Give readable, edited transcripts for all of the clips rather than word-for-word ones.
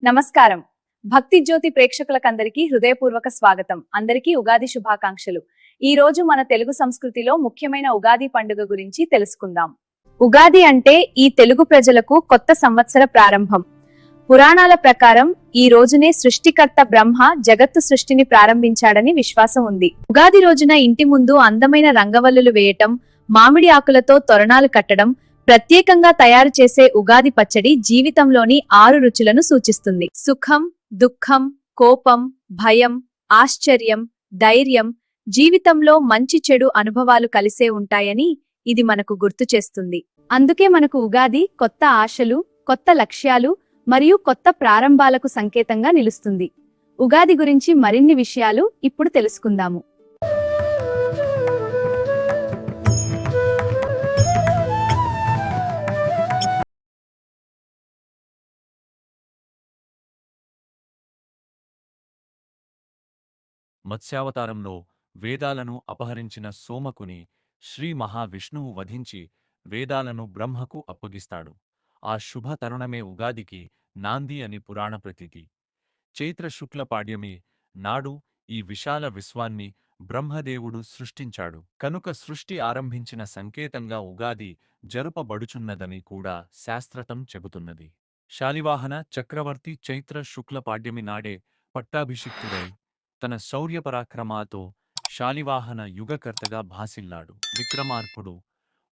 నమస్కారం. భక్తి జ్యోతి ప్రేక్షకులకందరికీ హృదయపూర్వక స్వాగతం. అందరికీ ఉగాది శుభాకాంక్షలు. ఈ రోజు మన తెలుగు సంస్కృతిలో ముఖ్యమైన ఉగాది పండుగ గురించి తెలుసుకుందాం. ఉగాది అంటే ఈ తెలుగు ప్రజలకు కొత్త సంవత్సర ప్రారంభం. పురాణాల ప్రకారం ఈ రోజునే సృష్టికర్త బ్రహ్మ జగత్తు సృష్టిని ప్రారంభించాడని విశ్వాసం ఉంది. ఉగాది రోజున ఇంటి ముందు అందమైన రంగవల్లులు వేయటం, మామిడి ఆకులతో తోరణాలు కట్టడం, ప్రత్యేకంగా తయారు చేసే ఉగాది పచ్చడి జీవితంలోని 6 రుచులను సూచిస్తుంది. సుఖం, దుఃఖం, కోపం, భయం, ఆశ్చర్యం, ధైర్యం, జీవితంలో మంచి చెడు అనుభవాలు కలిసే ఉంటాయని ఇది మనకు గుర్తు చేస్తుంది. అందుకే మనకు ఉగాది కొత్త ఆశలు, కొత్త లక్ష్యాలు మరియు కొత్త ప్రారంభాలకు సంకేతంగా నిలుస్తుంది. ఉగాది గురించి మరిన్ని విషయాలు ఇప్పుడు తెలుసుకుందాము. మత్స్యావతారంలో వేదాలను అపహరించిన సోమకుని శ్రీ మహావిష్ణువు వధించి వేదాలను బ్రహ్మకు అప్పగిస్తాడు. ఆ శుభ తరుణమే ఉగాదికి నాంది అని పురాణ ప్రతీతి. చైత్ర శుక్ల పాడ్యమి నాడు ఈ విశాల విశ్వాన్ని బ్రహ్మదేవుడు సృష్టించాడు. కనుక సృష్టి ఆరంభించిన సంకేతంగా ఉగాది జరుపబడుచున్నదని కూడా శాస్త్రతం చెబుతున్నది. శాలివాహన చక్రవర్తి చైత్ర శుక్ల పాడ్యమి నాడే పట్టాభిషిక్తుడై తన శౌర్యపరాక్రమాతో శాలివాహన యుగకర్తగా భాసిల్లాడు. విక్రమార్కుడు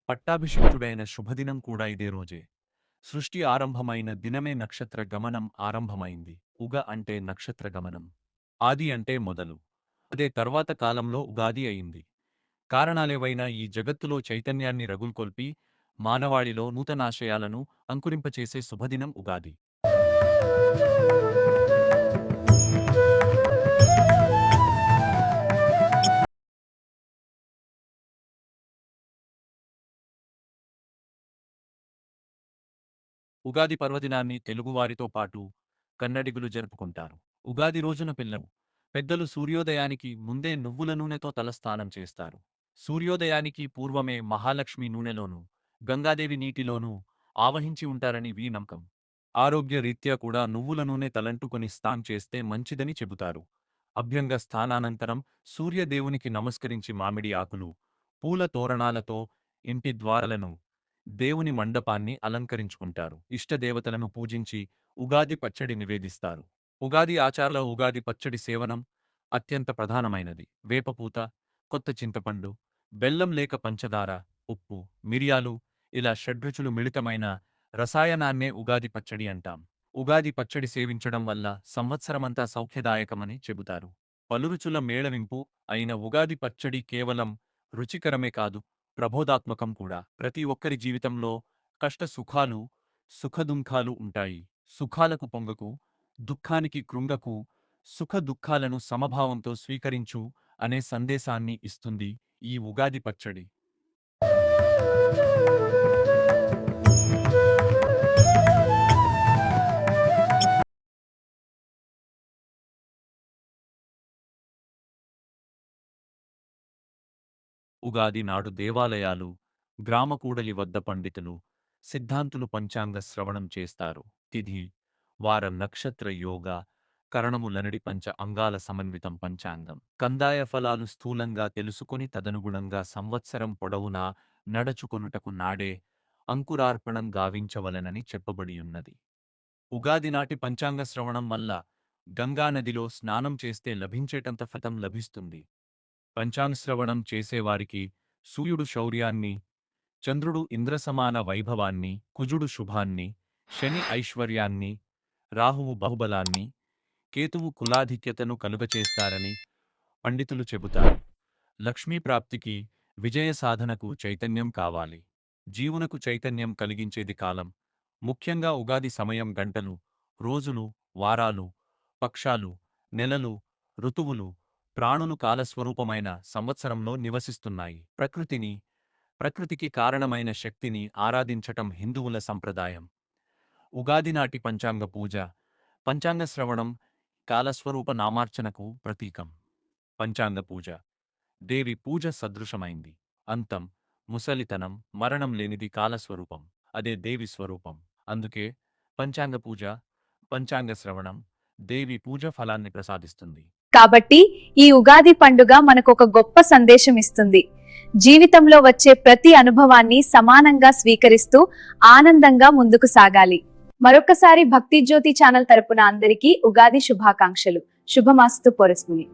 పట్టాభిషిక్తుడైన శుభదినం కూడా ఇదే రోజే. సృష్టి ఆరంభమైన దినమే నక్షత్ర గమనం ఆరంభమైంది. ఉగ అంటే నక్షత్ర గమనం, ఆది అంటే మొదలు. అదే తర్వాత కాలంలో ఉగాది అయింది. కారణాలేవైనా ఈ జగత్తులో చైతన్యాన్ని రగుల్కొల్పి మానవాళిలో నూతనాశయాలను అంకురింపచేసే శుభదినం ఉగాది. ఉగాది పర్వదినాన్ని తెలుగువారితో పాటు కన్నడిగులు జరుపుకుంటారు. ఉగాది రోజున పెద్దలు సూర్యోదయానికి ముందే నువ్వుల నూనెతో తలస్నానం చేస్తారు. సూర్యోదయానికి పూర్వమే మహాలక్ష్మి నూనెలోనూ గంగాదేవి నీటిలోనూ ఆవహించి ఉంటారని నమ్మకం. ఆరోగ్య రీత్యా కూడా నువ్వుల నూనె తలంటుకొని స్నానం చేస్తే మంచిదని చెబుతారు. అభ్యంగ స్థానానంతరం సూర్యదేవునికి నమస్కరించి మామిడి ఆకులు, పూల తోరణాలతో ఇంటి ద్వారాలను, దేవుని మండపాన్ని అలంకరించుకుంటారు. ఇష్టదేవతలను పూజించి ఉగాది పచ్చడి నివేదిస్తారు. ఉగాది ఆచారాల ఉగాది పచ్చడి సేవనం అత్యంత ప్రధానమైనది. వేపపూత, కొత్త చింతపండు, బెల్లం లేక పంచదార, ఉప్పు, మిరియాలు ఇలా షడ్రుచులు మిళితమైన రసాయనాన్నే ఉగాది పచ్చడి అంటాం. ఉగాది పచ్చడి సేవించడం వల్ల సంవత్సరమంతా సౌఖ్యదాయకమని చెబుతారు. పలురుచుల మేళవింపు అయిన ఉగాది పచ్చడి కేవలం రుచికరమే కాదు, ప్రబోధాత్మకం కూడా. ప్రతి ఒక్కరి జీవితంలో కష్ట సుఖాలు, సుఖదుఃఖాలు ఉంటాయి. సుఖాలకు పొంగకు, దుఃఖానికి కృంగకు, సుఖ దుఃఖాలను సమభావంతో స్వీకరించు అనే సందేశాన్ని ఇస్తుంది ఈ ఉగాది పచ్చడి. ఉగాది నాడు దేవాలయాలు, గ్రామకూడలి వద్ద పండితులు, సిద్ధాంతులు పంచాంగ శ్రవణం చేస్తారు. తిథి, వార, నక్షత్ర, యోగ కరణములనడి పంచ అంగాల సమన్వితం పంచాంగం. కందాయ ఫలాలు స్థూలంగా తెలుసుకొని తదనుగుణంగా సంవత్సరం పొడవునా నడచుకొనుటకు నాడే అంకురార్పణం గావించవలెనని చెప్పబడియున్నది. ఉగాది నాటి పంచాంగ శ్రవణం వల్ల గంగానదిలో స్నానం చేస్తే లభించేటంత ఫలం లభిస్తుంది. పంచాంగశ్రవణం చేసేవారికి సూర్యుడు శౌర్యాన్ని, చంద్రుడు ఇంద్రసమాన వైభవాన్ని, కుజుడు శుభాన్ని, శని ఐశ్వర్యాన్ని, రాహువు బాహుబలాన్ని, కేతువు కులాధిక్యతను కలుగచేస్తారని పండితులు చెబుతారు. లక్ష్మీప్రాప్తికి, విజయ సాధనకు చైతన్యం కావాలి. జీవునకు చైతన్యం కలిగించేది కాలం. ముఖ్యంగా ఉగాది సమయం గంటలు, రోజులు, వారాలు, పక్షాలు, నెలలు, ఋతువులు, ప్రాణులు కాలస్వరూపమైన సంవత్సరంలో నివసిస్తున్నాయి. ప్రకృతికి కారణమైన శక్తిని ఆరాధించటం హిందువుల సంప్రదాయం. ఉగాది నాటి పంచాంగ పూజ, పంచాంగ శ్రవణం కాలస్వరూప నామార్చనకు ప్రతీకం. పంచాంగ పూజ దేవి పూజ సదృశమైంది. అంతం, ముసలితనం, మరణం లేనిది కాలస్వరూపం. అదే దేవి స్వరూపం. అందుకే పంచాంగ పూజ పంచాంగ శ్రవణం దేవి పూజ ఫలాన్ని ప్రసాదిస్తుంది. కాబట్టి ఈ ఉగాది పండుగ మనకు ఒక గొప్ప సందేశం ఇస్తుంది. జీవితంలో వచ్చే ప్రతి అనుభవాన్ని సమానంగా స్వీకరిస్తూ ఆనందంగా ముందుకు సాగాలి. మరొకసారి భక్తి జ్యోతి ఛానల్ తరపున అందరికీ ఉగాది శుభాకాంక్షలు. శుభమాస్తు పొరస్ముని.